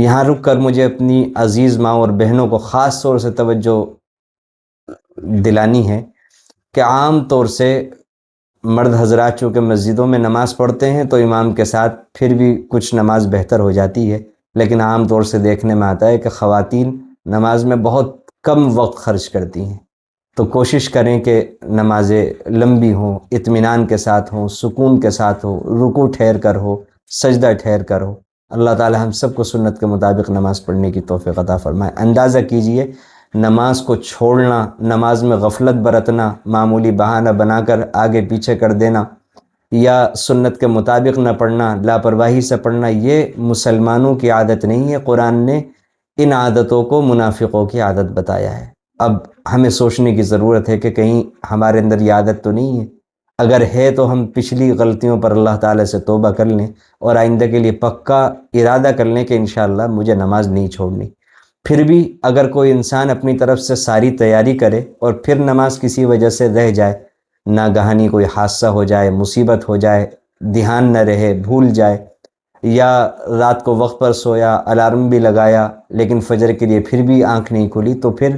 یہاں رک کر مجھے اپنی عزیز ماں اور بہنوں کو خاص طور سے توجہ دلانی ہے کہ عام طور سے مرد حضرات چونکہ مسجدوں میں نماز پڑھتے ہیں تو امام کے ساتھ پھر بھی کچھ نماز بہتر ہو جاتی ہے، لیکن عام طور سے دیکھنے میں آتا ہے کہ خواتین نماز میں بہت کم وقت خرچ کرتی ہیں۔ تو کوشش کریں کہ نمازیں لمبی ہوں، اطمینان کے ساتھ ہوں، سکون کے ساتھ ہو، رکوع ٹھہر کر ہو، سجدہ ٹھہر کر ہو۔ اللہ تعالی ہم سب کو سنت کے مطابق نماز پڑھنے کی توفیق عطا فرمائے۔ اندازہ کیجئے نماز کو چھوڑنا، نماز میں غفلت برتنا، معمولی بہانہ بنا کر آگے پیچھے کر دینا یا سنت کے مطابق نہ پڑھنا، لاپرواہی سے پڑھنا، یہ مسلمانوں کی عادت نہیں ہے۔ قرآن نے ان عادتوں کو منافقوں کی عادت بتایا ہے۔ اب ہمیں سوچنے کی ضرورت ہے کہ کہیں ہمارے اندر یہ عادت تو نہیں ہے۔ اگر ہے تو ہم پچھلی غلطیوں پر اللہ تعالیٰ سے توبہ کر لیں اور آئندہ کے لیے پکا ارادہ کر لیں کہ انشاءاللہ مجھے نماز نہیں چھوڑنی۔ پھر بھی اگر کوئی انسان اپنی طرف سے ساری تیاری کرے اور پھر نماز کسی وجہ سے رہ جائے، ناگہانی کوئی حادثہ ہو جائے، مصیبت ہو جائے، دھیان نہ رہے، بھول جائے، یا رات کو وقت پر سویا، الارم بھی لگایا لیکن فجر کے لیے پھر بھی آنکھ نہیں کھلی، تو پھر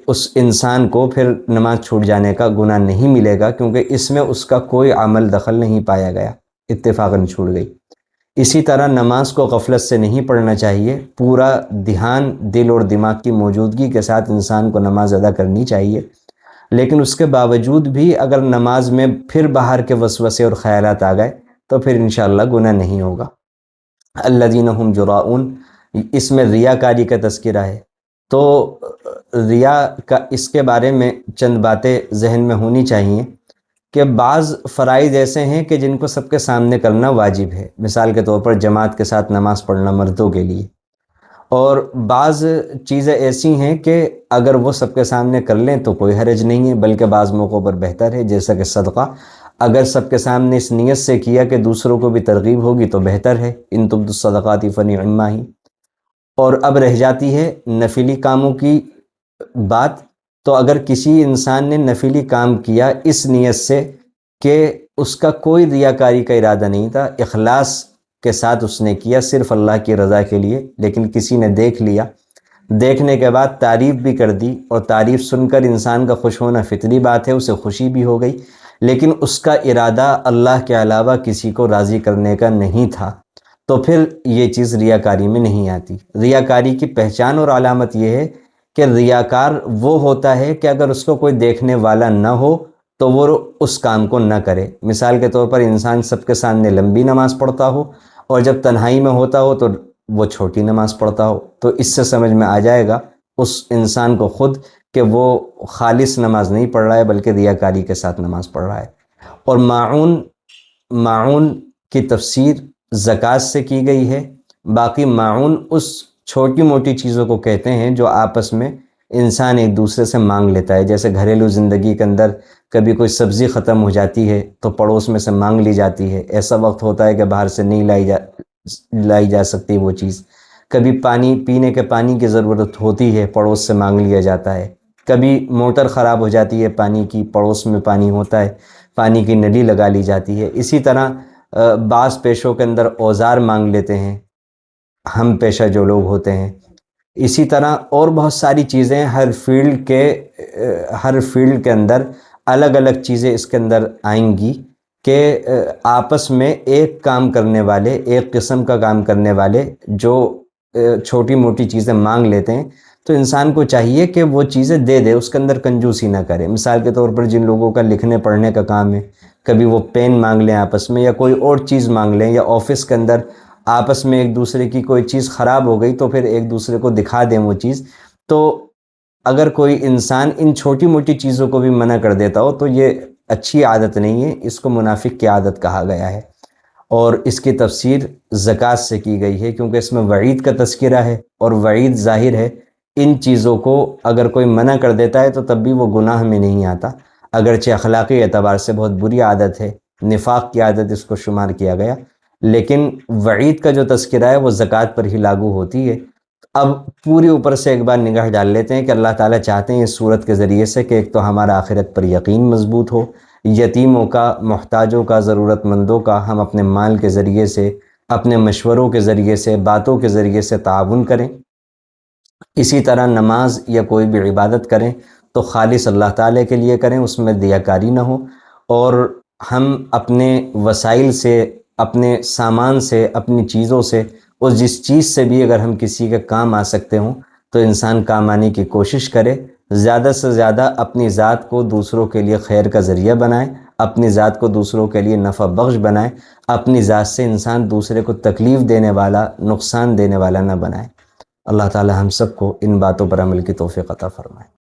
اس انسان کو پھر نماز چھوٹ جانے کا گناہ نہیں ملے گا، کیونکہ اس میں اس کا کوئی عمل دخل نہیں پایا گیا، اتفاقاً چھوٹ گئی۔ اسی طرح نماز کو غفلت سے نہیں پڑھنا چاہیے، پورا دھیان دل اور دماغ کی موجودگی کے ساتھ انسان کو نماز ادا کرنی چاہیے، لیکن اس کے باوجود بھی اگر نماز میں پھر باہر کے وسوسے اور خیالات آ گئے تو پھر انشاءاللہ گناہ نہیں ہوگا۔ الذین هم یراؤون، اس میں ریاکاری کا تذکرہ ہے، تو ریا کا اس کے بارے میں چند باتیں ذہن میں ہونی چاہیے کہ بعض فرائض ایسے ہیں کہ جن کو سب کے سامنے کرنا واجب ہے، مثال کے طور پر جماعت کے ساتھ نماز پڑھنا مردوں کے لیے، اور بعض چیزیں ایسی ہیں کہ اگر وہ سب کے سامنے کر لیں تو کوئی حرج نہیں ہے، بلکہ بعض موقعوں پر بہتر ہے، جیسا کہ صدقہ اگر سب کے سامنے اس نیت سے کیا کہ دوسروں کو بھی ترغیب ہوگی تو بہتر ہے، ان تبدوا الصدقات فنعما ہی۔ اور اب رہ جاتی ہے نفلی کاموں کی بات، تو اگر کسی انسان نے نفلی کام کیا اس نیت سے کہ اس کا کوئی ریاکاری کا ارادہ نہیں تھا، اخلاص کے ساتھ اس نے کیا صرف اللہ کی رضا کے لیے، لیکن کسی نے دیکھ لیا، دیکھنے کے بعد تعریف بھی کر دی، اور تعریف سن کر انسان کا خوش ہونا فطری بات ہے، اسے خوشی بھی ہو گئی، لیکن اس کا ارادہ اللہ کے علاوہ کسی کو راضی کرنے کا نہیں تھا، تو پھر یہ چیز ریاکاری میں نہیں آتی۔ ریاکاری کی پہچان اور علامت یہ ہے کہ ریاکار وہ ہوتا ہے کہ اگر اس کو کوئی دیکھنے والا نہ ہو تو وہ اس کام کو نہ کرے۔ مثال کے طور پر انسان سب کے سامنے لمبی نماز پڑھتا ہو اور جب تنہائی میں ہوتا ہو تو وہ چھوٹی نماز پڑھتا ہو، تو اس سے سمجھ میں آ جائے گا اس انسان کو خود کہ وہ خالص نماز نہیں پڑھ رہا ہے بلکہ ریاکاری کے ساتھ نماز پڑھ رہا ہے۔ اور معون کی تفسیر زکوٰۃ سے کی گئی ہے۔ باقی معون اس چھوٹی موٹی چیزوں کو کہتے ہیں جو آپس میں انسان ایک دوسرے سے مانگ لیتا ہے، جیسے گھریلو زندگی کے اندر کبھی کوئی سبزی ختم ہو جاتی ہے تو پڑوس میں سے مانگ لی جاتی ہے، ایسا وقت ہوتا ہے کہ باہر سے نہیں لائی جا سکتی وہ چیز، کبھی پانی پینے کے پانی کی ضرورت ہوتی ہے، پڑوس سے مانگ لیا جاتا ہے، کبھی موٹر خراب ہو جاتی ہے پانی کی، پڑوس میں پانی ہوتا ہے، پانی کی نلی لگا لی جاتی ہے۔ اسی طرح بعض پیشوں کے اندر اوزار مانگ لیتے ہیں ہم پیشہ جو لوگ ہوتے ہیں۔ اسی طرح اور بہت ساری چیزیں ہر فیلڈ کے اندر الگ الگ چیزیں اس کے اندر آئیں گی کہ آپس میں ایک کام کرنے والے، ایک قسم کا کام کرنے والے جو چھوٹی موٹی چیزیں مانگ لیتے ہیں، تو انسان کو چاہیے کہ وہ چیزیں دے دے، اس کے اندر کنجوسی نہ کرے۔ مثال کے طور پر جن لوگوں کا لکھنے پڑھنے کا کام ہے، کبھی وہ پین مانگ لیں آپس میں، یا کوئی اور چیز مانگ لیں، یا آفس کے اندر آپس میں ایک دوسرے کی کوئی چیز خراب ہو گئی تو پھر ایک دوسرے کو دکھا دیں وہ چیز۔ تو اگر کوئی انسان ان چھوٹی موٹی چیزوں کو بھی منع کر دیتا ہو تو یہ اچھی عادت نہیں ہے، اس کو منافق کی عادت کہا گیا ہے۔ اور اس کی تفسیر زکوٰۃ سے کی گئی ہے، کیونکہ اس میں وعید کا تذکرہ ہے، اور وعید ظاہر ہے ان چیزوں کو اگر کوئی منع کر دیتا ہے تو تب بھی وہ گناہ میں نہیں آتا، اگرچہ اخلاقی اعتبار سے بہت بری عادت ہے، نفاق کی عادت اس کو شمار کیا گیا، لیکن وعید کا جو تذکرہ ہے وہ زکوٰۃ پر ہی لاگو ہوتی ہے۔ اب پوری اوپر سے ایک بار نگاہ ڈال لیتے ہیں کہ اللہ تعالیٰ چاہتے ہیں اس صورت کے ذریعے سے کہ ایک تو ہمارا آخرت پر یقین مضبوط ہو، یتیموں کا، محتاجوں کا، ضرورت مندوں کا ہم اپنے مال کے ذریعے سے اپنے مشوروں کے ذریعے سے، باتوں کے ذریعے سے تعاون کریں۔ اسی طرح نماز یا کوئی بھی عبادت کریں تو خالص اللہ تعالیٰ کے لیے کریں، اس میں دیاکاری نہ ہو، اور ہم اپنے وسائل سے، اپنے سامان سے، اپنی چیزوں سے، اور جس چیز سے بھی اگر ہم کسی کے کام آ سکتے ہوں تو انسان کام آنے کی کوشش کرے۔ زیادہ سے زیادہ اپنی ذات کو دوسروں کے لیے خیر کا ذریعہ بنائیں، اپنی ذات کو دوسروں کے لیے نفع بخش بنائیں، اپنی ذات سے انسان دوسرے کو تکلیف دینے والا، نقصان دینے والا نہ بنائے۔ اللہ تعالی ہم سب کو ان باتوں پر عمل کی توفیق عطا فرمائے۔